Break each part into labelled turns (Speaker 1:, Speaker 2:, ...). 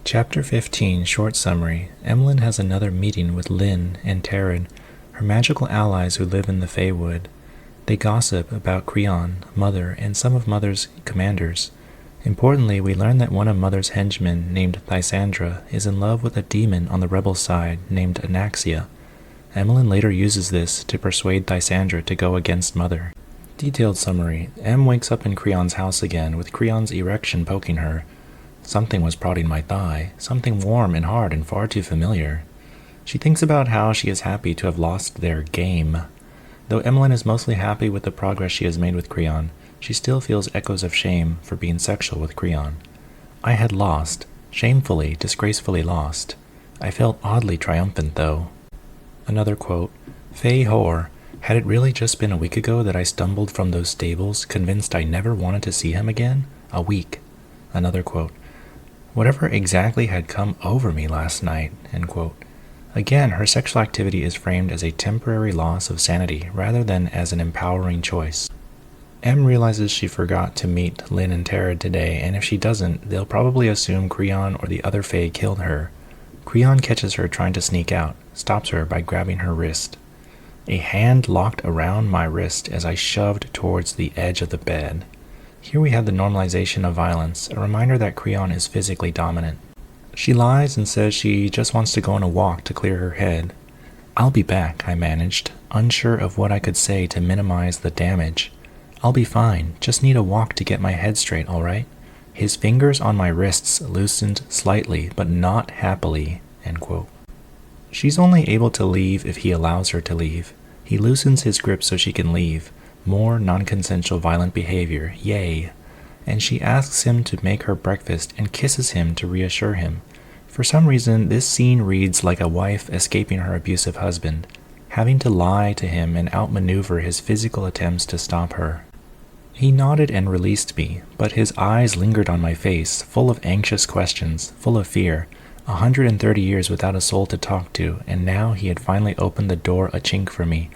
Speaker 1: Chapter 15, Short Summary. Emelin has another meeting with Lyn and Tared, her magical allies who live in the faewood. They gossip about Creon, Mother, and some of Mother's commanders. Importantly, we learn that one of Mother's henchmen, named Thysandra, is in love with a demon on the rebel side named Anaxia. Emelin later uses this to persuade Thysandra to go against Mother. Detailed summary. Em wakes up in Creon's house again, with Creon's erection poking her. Something was prodding my thigh, something warm and hard and far too familiar. She thinks about how she is happy to have lost their game. Though Emelin is mostly happy with the progress she has made with Creon, she still feels echoes of shame for being sexual with Creon. I had lost, shamefully, disgracefully lost. I felt oddly triumphant, though. Another quote, Fae whore, had it really just been a week ago that I stumbled from those stables, convinced I never wanted to see him again? A week. Another quote, whatever exactly had come over me last night, end quote. Again, her sexual activity is framed as a temporary loss of sanity rather than as an empowering choice. Em realizes she forgot to meet Lyn and Tared today, and if she doesn't, they'll probably assume Creon or the other Fae killed her. Creon catches her trying to sneak out, stops her by grabbing her wrist. A hand locked around my wrist as I shoved towards the edge of the bed. Here we have the normalization of violence, a reminder that Creon is physically dominant. She lies and says she just wants to go on a walk to clear her head. I'll be back, I managed, unsure of what I could say to minimize the damage. I'll be fine, just need a walk to get my head straight, all right? His fingers on my wrists loosened slightly, but not happily, end quote. She's only able to leave if he allows her to leave. He loosens his grip so she can leave. More non-consensual violent behavior, yay. And she asks him to make her breakfast and kisses him to reassure him. For some reason, this scene reads like a wife escaping her abusive husband, having to lie to him and outmaneuver his physical attempts to stop her. He nodded and released me, but his eyes lingered on my face, full of anxious questions, full of fear. 130 years without a soul to talk to, and now he had finally opened the door a chink for me.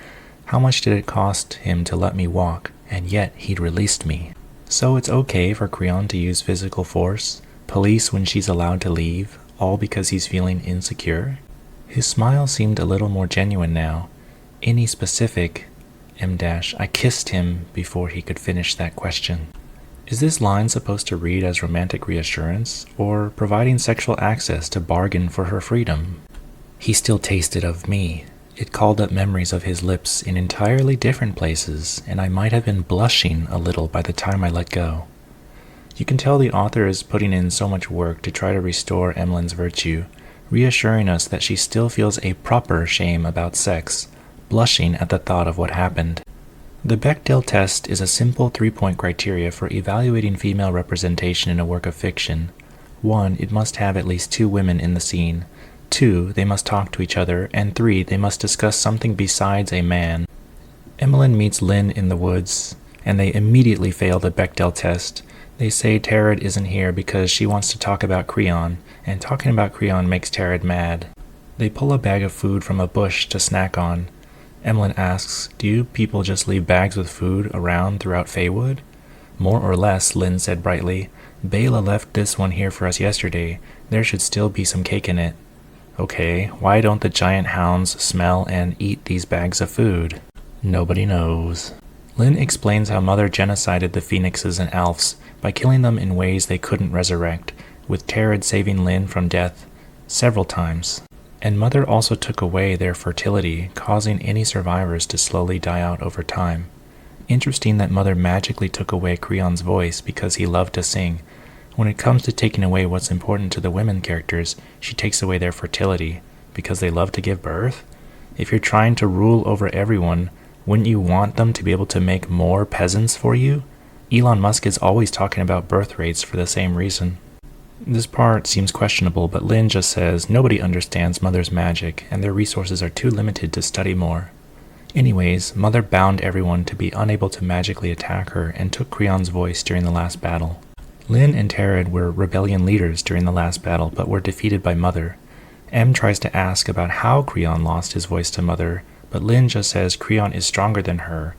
Speaker 1: How much did it cost him to let me walk, and yet he'd released me? So it's okay for Creon to use physical force, police when she's allowed to leave, all because he's feeling insecure? His smile seemed a little more genuine now. Any specific, I kissed him before he could finish that question. Is this line supposed to read as romantic reassurance, or providing sexual access to bargain for her freedom? He still tasted of me. It called up memories of his lips in entirely different places, and I might have been blushing a little by the time I let go. You can tell the author is putting in so much work to try to restore Emelin's virtue, reassuring us that she still feels a proper shame about sex, blushing at the thought of what happened. The Bechdel test is a simple 3-point criteria for evaluating female representation in a work of fiction. 1. It must have at least 2 women in the scene. 2. They must talk to each other. And 3. They must discuss something besides a man. Emelin meets Lyn in the woods, and they immediately fail the Bechdel test. They say Tared isn't here because she wants to talk about Creon, and talking about Creon makes Tared mad. They pull a bag of food from a bush to snack on. Emelin asks, do you people just leave bags with food around throughout faewood? More or less, Lyn said brightly. Bela left this one here for us yesterday. There should still be some cake in it. Okay, why don't the giant hounds smell and eat these bags of food? Nobody knows. Lyn explains how Mother genocided the phoenixes and elves by killing them in ways they couldn't resurrect, with Tared saving Lyn from death several times. And Mother also took away their fertility, causing any survivors to slowly die out over time. Interesting that Mother magically took away Creon's voice because he loved to sing. When it comes to taking away what's important to the women characters, she takes away their fertility because they love to give birth? If you're trying to rule over everyone, wouldn't you want them to be able to make more peasants for you? Elon Musk is always talking about birth rates for the same reason. This part seems questionable, but Lyn just says nobody understands Mother's magic, and their resources are too limited to study more. Anyways, Mother bound everyone to be unable to magically attack her and took Creon's voice during the last battle. Lyn and Tared were rebellion leaders during the last battle, but were defeated by Mother. Em tries to ask about how Creon lost his voice to Mother, but Lyn just says Creon is stronger than her.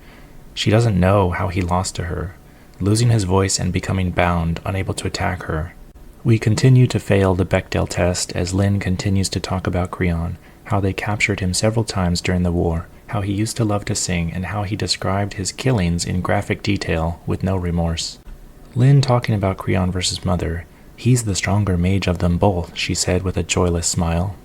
Speaker 1: She doesn't know how he lost to her, losing his voice and becoming bound, unable to attack her. We continue to fail the Bechdel test as Lyn continues to talk about Creon, how they captured him several times during the war, how he used to love to sing, and how he described his killings in graphic detail with no remorse. Lyn talking about Creon versus Mother. "He's the stronger mage of them both," she said with a joyless smile.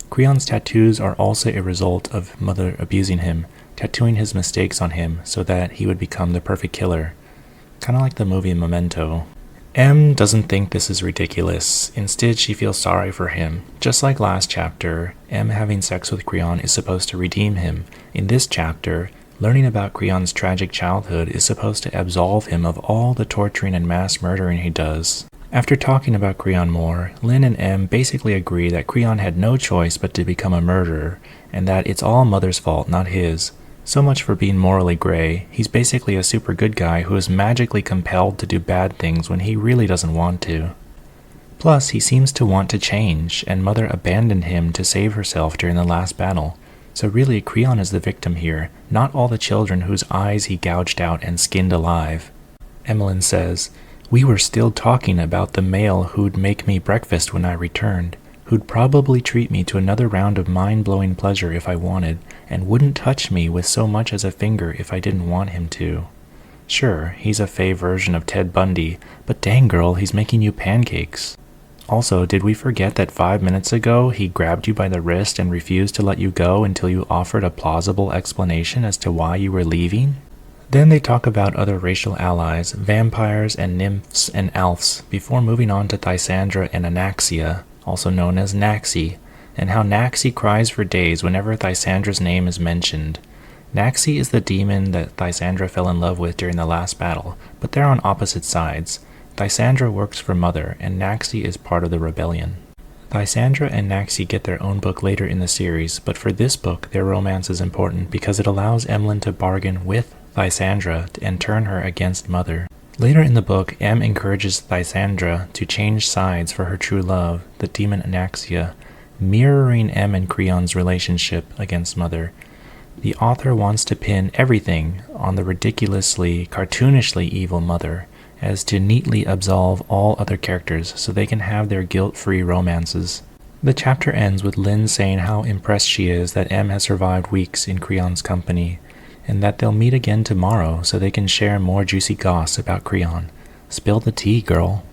Speaker 1: Creon's tattoos are also a result of Mother abusing him, tattooing his mistakes on him so that he would become the perfect killer. Kinda like the movie Memento. Em doesn't think this is ridiculous. Instead, she feels sorry for him. Just like last chapter, Em having sex with Creon is supposed to redeem him. In this chapter, learning about Creon's tragic childhood is supposed to absolve him of all the torturing and mass murdering he does. After talking about Creon more, Lyn and Em basically agree that Creon had no choice but to become a murderer, and that it's all Mother's fault, not his. So much for being morally gray. He's basically a super good guy who is magically compelled to do bad things when he really doesn't want to. Plus, he seems to want to change, and Mother abandoned him to save herself during the last battle. So really, Creon is the victim here, not all the children whose eyes he gouged out and skinned alive. Emelin says, "We were still talking about the male who'd make me breakfast when I returned, who'd probably treat me to another round of mind-blowing pleasure if I wanted, and wouldn't touch me with so much as a finger if I didn't want him to. Sure, he's a Fae version of Ted Bundy, but dang girl, he's making you pancakes. Also, did we forget that 5 minutes ago he grabbed you by the wrist and refused to let you go until you offered a plausible explanation as to why you were leaving?" Then they talk about other racial allies, vampires and nymphs and elves, before moving on to Thysandra and Anaxia, also known as Naxi, and how Naxi cries for days whenever Thysandra's name is mentioned. Naxi is the demon that Thysandra fell in love with during the last battle, but they're on opposite sides. Thysandra works for Mother, and Naxi is part of the rebellion. Thysandra and Naxi get their own book later in the series, but for this book, their romance is important because it allows Emelin to bargain with Thysandra and turn her against Mother. Later in the book, Em encourages Thysandra to change sides for her true love, the demon Anaxia, mirroring Em and Creon's relationship against Mother. The author wants to pin everything on the ridiculously, cartoonishly evil Mother, as to neatly absolve all other characters so they can have their guilt-free romances. The chapter ends with Lyn saying how impressed she is that Em has survived weeks in Creon's company, and that they'll meet again tomorrow so they can share more juicy goss about Creon. Spill the tea, girl.